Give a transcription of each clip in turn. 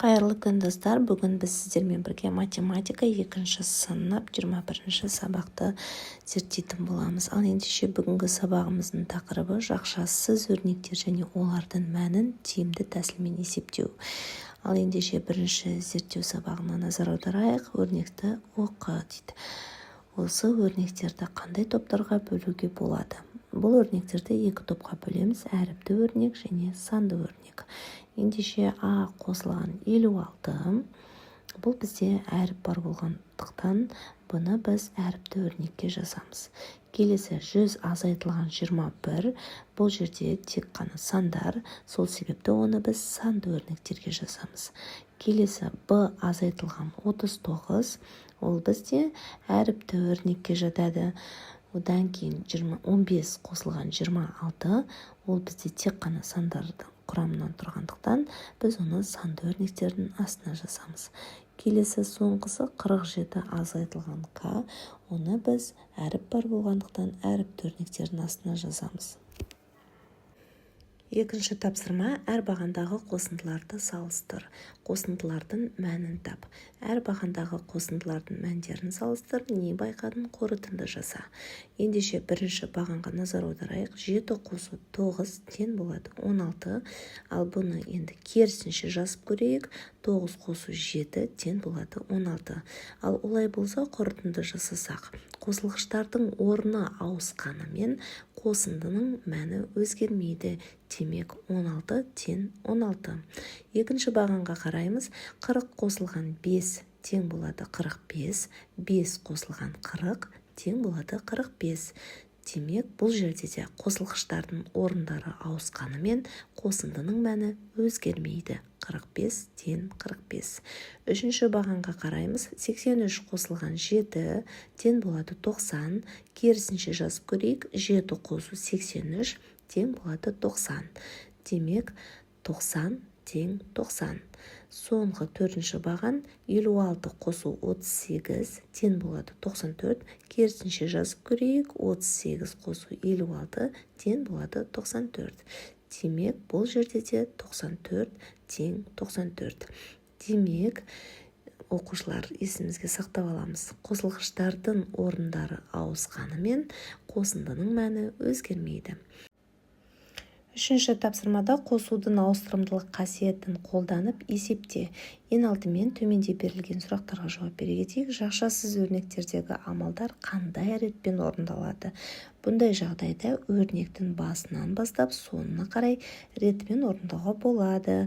Қайырлы күн достар, бүгін біз сіздермен бірге математика 2-ші сынып 21-ші сабақты зерттейтін боламыз. Ал ендеше бүгінгі сабағымыздың тақырыбы жақшасыз өрнектер және олардың мәнін тиімді тәсілмен есептеу. Ал ендеше бірінші зерттеу сабағына назар аударайық. Өрнекті оқы дейді. Осы өрнектерді қандай топтарға бөлуге болады? Бұл өрнектерді екі топқа бөлеміз: әріпті өрнек және санды өрнек. Ендеше А қосылған 56. Бұл бізде әріп бар болғандықтан, бұны біз әріпті өрнекке жазамыз. Келесі 100 азайтылған 21. Бұл жерде тек қана сандар, сол себепті оны біз санды өрнектерге жазамыз. Келесі Б азайтылған 39. Ол бізде әріпті өрнекке жатады. Одан кейін 15 қосылған 26. Ол бізде тек қана сандардың құрамынан тұрғандықтан, біз оны санды өрнектердің астына жазамыз. Келесі соңғысы 47 азайтылған К. Оны біз әріп бар болғандықтан әріпті өрнектердің астына жазамыз. Екінші тапсырма: әр бағандағы қосындыларды салыстыр. Қосындылардың мәнін тап. Әр бағандағы қосындылардың мәндерін салыстыр, не байқадың, қорытынды жаса. Ендеше бірінші бағанға назар аударайық. 7 қосу 9 тең болады 16. Ал бұны енді керісінше жазып көрейік. 9 қосу 7 тең болады 16. Ал олай болса, қорытынды жасасақ, қосылғыштардың орны ауысқанымен қосындының мәні өзгермейді. Демек 16 тең 16. Екінші бағанға қараймыз. 40 қосылған 5 тең болады 45. 5 қосылған 40 тең болады 45. Демек бұл жерде де қосылғыштардың орындары ауысқанымен қосындының мәні өзгермейді. 45 тең 45. Үшінші бағанға қараймыз. 83 қосылған 7 тең болады 90. Керісінше жазып көрейік. 7 қосу 83 тең болады 90. Демек 90 тең 90. Соңғы төртінші баған. 56 қосу 38 тең болады 94. Керісінше жазып көрейік. 38 қосу 56 тең болады 94. Демек бұл жерде де 94 тең 94. Демек оқушылар, есімізге сақтап аламыз. Қосылғыштардың орындары ауысқанымен қосындының мәні өзгермейді. Үшінші тапсырмада қосудың ауыстырымдылық қасиетін қолданып есепте. Ең алдымен төменде берілген сұрақтарға жауап бере кетейік. Жақшасыз өрнектердегі амалдар қандай ретпен орындалады? Бұндай жағдайда өрнектің басынан бастап соңына қарай ретпен орындауға болады.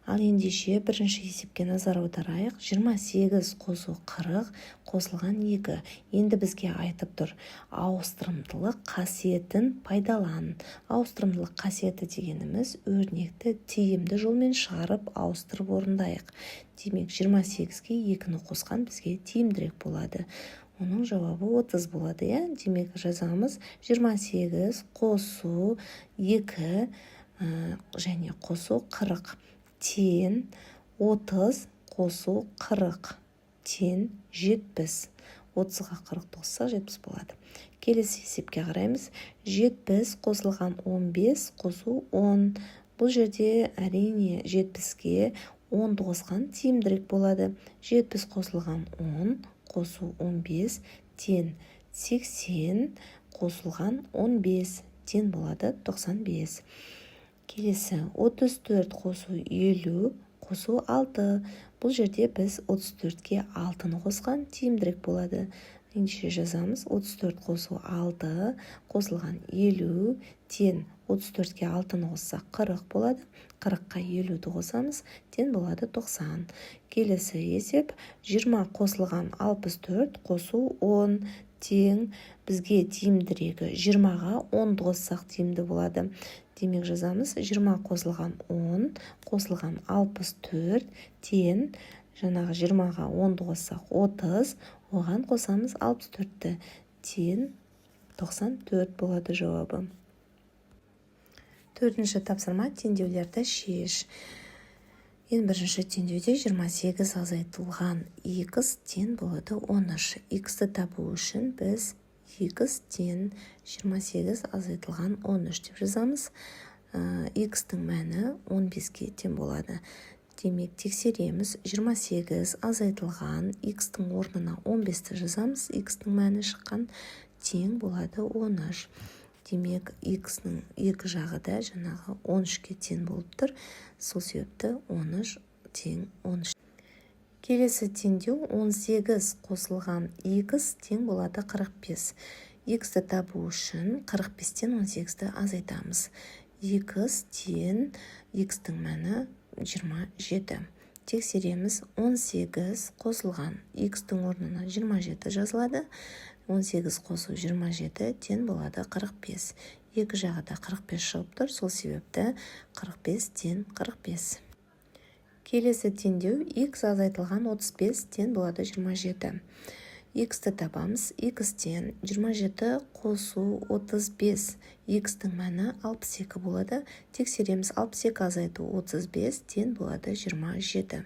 Ал ендеше бірінші есепке назар аударайық. 28 қосу 40 қосылған 2. Енді бізге айтып тұр: ауыстырымдылық қасиетін пайдалан. Ауыстырымдылық қасиеті дегеніміз өрнекті тиімді жолмен шығарып ауыстырып орындайық. Демек 28-ге 2-ні қосқан бізге тиімдірек болады. Оның жауабы 30 болады. Демек жазамыз: 28 қосу 2 және қосу 40 тең 30 қосу 40 тең 70. 30-ға 40 қоссақ 70 болады. Келесі есепке қараймыз. 70 қосылған 15 қосу 10. Бұл жерде әрине 70-ге 10-ды қосқан тиімдірек болады. 70 қосылған 10 қосу 15 тең 80 қосылған 15 тең болады 95. Келесі 34 қосу 50 қосу 6. Бұл жерде біз 34-ке 6-ны қосқан тиімдірек болады. Ендеше жазамыз: 34 қосу 6 қосылған 50 тең 34-ке 6-ны қоссақ 40 болады. 40-қа 50-ді қосамыз, тең болады 90. Келесі есеп: 20 қосылған 64 қосу 10 тең, бізге тиімдірегі 20-ға 10-ды қоссақ тиімді болады. Демек жазамыз: 20 қосылған 10 қосылған 64 тең, жаңағы 20-ға 10-ды қоссақ 30, оған қосамыз 64-ті, тең 94 болады жауабы. Төртінші тапсырма: теңдеулерді шеш. Ең бірінші теңдеуде 28 азайтылған x тең болады 13. X-ті табу үшін біз x тең 28 азайтылған 13 деп жазамыз. X-тің мәні 15-ге тең болады. Демек, тексереміз. 28 азайтылған x-тің орнына 15-ті жазамыз. x-тің мәні шыққан тең болады 13. Демек, x-ның екі жағы да жаңағы 13-ке тең болып тұр. Сол себепті 13 тең 13. Келесі теңдеу 18 қосылған x тең болады 45. X-ті табу үшін 45-тен 18-ті азайтамыз. x тең x-тің мәні 27. Тексереміз. 18 қосылған x-тің орнына 27 жазылады. 18 қосу 27 тең болады 45. Екі жағы да 45 шығып тұр. Сол себепті 45 тең 45. Келесі теңдеу x азайтылған 35 тең болады 27. X-ті табамыз. X-тен 27 қосу 35. X-тің мәні 62 болады. Тексереміз. 62 азайту 35 тең болады 27.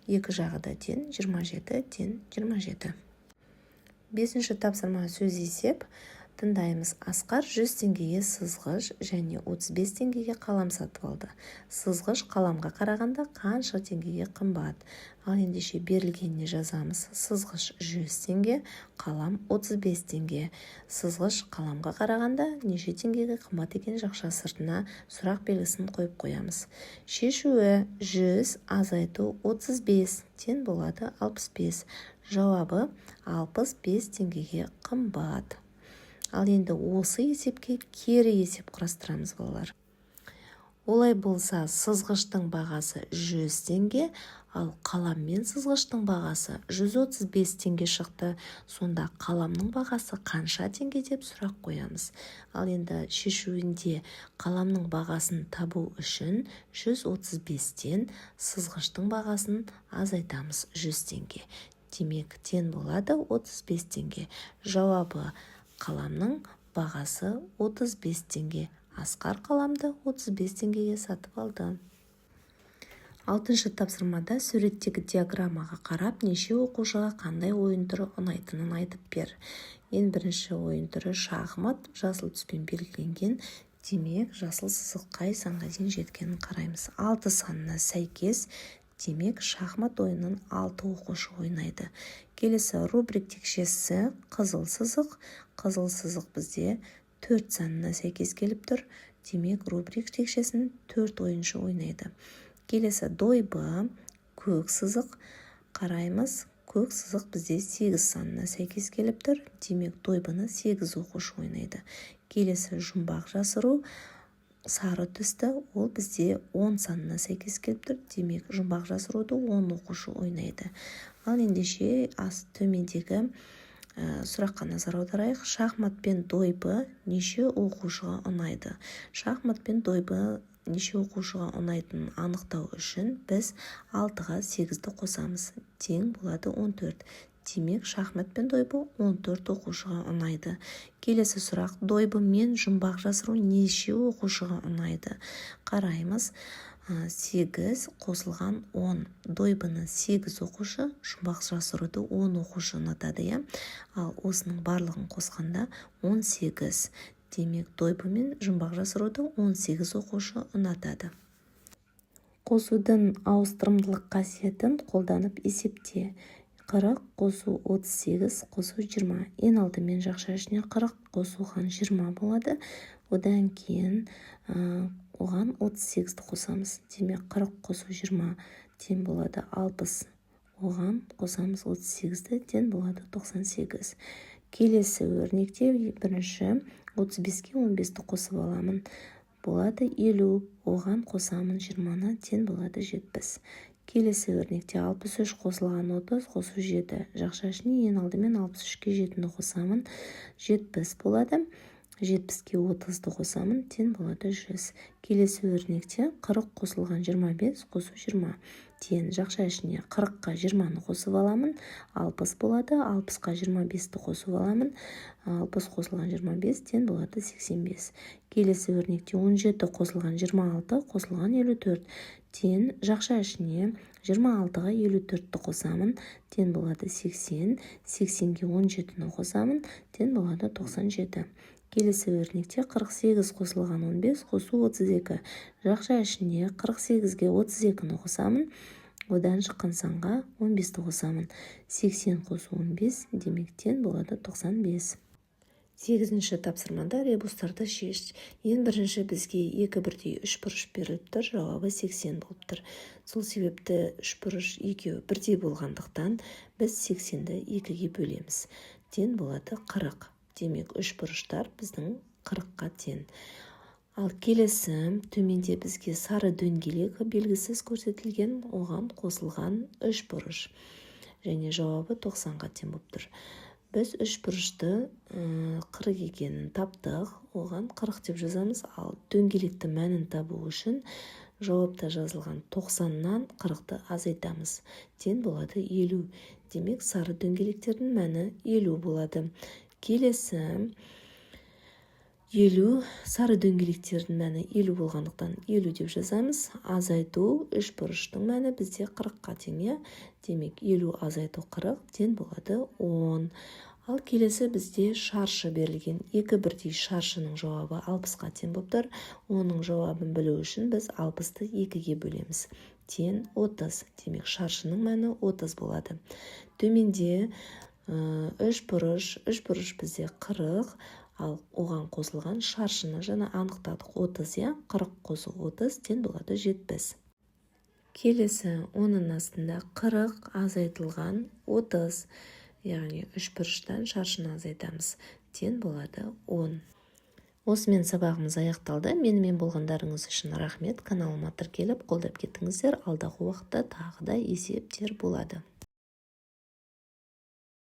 Екі жағы да тең 27 тең 27. Бесінші тапсырма сөз есеп. Тыңдаймыз. Асқар 100 теңгеге сызғыш және 35 теңгеге қалам сатып алды. Сызғыш қаламға қарағанда қанша теңгеге қымбат? Ал ендеше берілгеніне жазамыз. Сызғыш 100 теңге, қалам 35 теңге. Сызғыш қаламға қарағанда неше теңгеге қымбат екен жақша сыртына сұрақ белгісін қойып қоямыз. Шешуі 100 азайту 35 тең болады 65. Жауабы 65 теңгеге қымбат. Ал енді осы есепке кері есеп құрастырамыз балалар. Олай болса, сызғыштың бағасы 100 теңге, ал қалам мен сызғыштың бағасы 135 теңге шықты. Сонда қаламның бағасы қанша теңге деп сұрақ қоямыз. Ал енді шешуінде қаламның бағасын табу үшін 135-тен сызғыштың бағасын азайтамыз 100 теңге. Демек, тең болады 35 теңге. Жауабы қаламның бағасы 35 теңге. Асқар қаламды 35 теңгеге сатып алды. 6-шы тапсырмада суреттегі диаграммаға қарап, неше оқушыға қандай ойын түрі ұнайтынын айтып бер. Ең бірінші ойын түрі шахмат, жасыл түспен белгіленген. Демек, жасыл сызық қай санға дейін жеткенін қараймыз. 6 санына сәйкес, демек, шахмат ойынын 6 оқушы ойнайды. Келесі рубрик текшесі қызыл сызық. Қызыл сызық бізде 4 санына сәйкес келіп тұр. Демек, рубрик текшесін 4 ойыншы ойнайды. Келесі дойбы көк сызық. Қараймыз. Көк сызық бізде 8 санына сәйкес келіп тұр. Демек, дойбыны 8 оқушы ойнайды. Келесі жұмбақ жасыру сары түсті. Ол бізде 10 санына сәйкес келіп тұр. Демек, жұмбақ жасыруды 10 оқушы ойнайды. Ал ендеше төмендегі сұраққа назар аударайық. Шахмат пен дойбы неше оқушыға ұнайды? Шахмат пен дойбы неше оқушыға ұнайтынын анықтау үшін біз 6-ға 8-ді қосамыз. Тең болады 14. Демек, шахмат пен дойбы 14 оқушыға ұнайды. Келесі сұрақ. Дойбы мен жұмбақ жасыру неше оқушыға ұнайды? Қараймыз. 8 қосылған 10. Дойбыны 8 оқушы, жұмбақ жасыруды 10 оқушы ұнатады. Ал осының барлығын қосқанда 18. Демек, дойбы мен жұмбақ жасыруды 18 оқушы ұнатады. Қосудың ауыстырымдылық қасиетін қолданып есепте. 40 қосу 38 қосу 20. Ең алдымен жақша ішіне 40 қосуған 20 болады. Одан кейін оған 38-ді қосамыз. Демек, 40 қосу 20 тең болады 60. Оған қосамыз 38-ді, тең болады 98. Келесі өрнекте бірінші 35-ке 15-ді қосып аламын. Болады 50. Оған қосамын 20-ны, тең болады 70. Келесі өрнекте 63 қосылған 30 қосу 7. Жақша ішіне ең алдымен 63-ке 7-ні қосамын. 70 болады. 70-ке 30-ды қосамын, тең болады 100. Келесі өрнекте 40 қосылған 25 қосу 20. Тең жақша ішіне 40-қа 20-ны қосып аламын. 60 болады. 60-қа 25-ті қосып аламын. 60 қосылған 25 тең болады 85. Келесі өрнекте 17 қосылған 26 қосылған 54. Тең жақша ішіне 26-ға 54-ті қосамын. Тең болады 80. 80-ге 17-ні қосамын. Тең болады 97. Келесі өрнекте 48 қосылған 15 қосу 32. Жақша ішіне 48-ге 32-ні қосамын. Одан шыққан санға 15-ті қосамын. 80 қосу 15 демектен болады 95. 8-ші тапсырмада ребустарды шеш. Ең бірінші бізге 2 бірдей 3 бұрыш беріліп тұр, жауабы 80 болып тұр. Сол себепті 3 бұрыш екеуі бірдей болғандықтан біз 80-ді 2-ге бөлеміз. Тең болады 40. Демек 3 бұрыштар біздің 40-қа тең. Ал келесі төменде бізге сары дөңгелек белгісіз көрсетілген, оған қосылған 3 бұрыш. Және жауабы 90-ға тең болып тұр. Біз 3 бұрышты 40 екенін таптық, оған 40 деп жазамыз. Ал дөңгелекті мәнін табу үшін жауапта жазылған 90-нан 40-ты азайтамыз. Тең болады 50. Демек сары дөңгелектердің мәні 50 болады. Келесі 50 сары дөңгелектердің мәні 50 болғандықтан 50 деп жазамыз. Азайту 3 бұрыштың мәні бізде 40-қа тең. Демек 50 азайту 40 тең болады 10. Ал келесі бізде шаршы берілген. 2 бірдей шаршының жауабы 60-қа тең болып тұр. Оның жауабын білу үшін біз 60-ты 2-ге бөлеміз. Тең 30. Демек шаршының мәні 30 болады. Төменде 3 бұрыш бізде 40. Ал оған қосылған шаршыны жаңа анықтадық 30, 40 қосу 30 тең болады 70. Келесі оның астында 40 азайтылған 30, яғни 3 бұрыштан шаршыны азайтамыз. Тең болады 10. Осымен сабағымыз аяқталды. Менімен болғандарыңыз үшін рахмет. Каналыма тіркеліп қолдап кеттіңіздер. Алдағы уақытта тағы да есептер болады.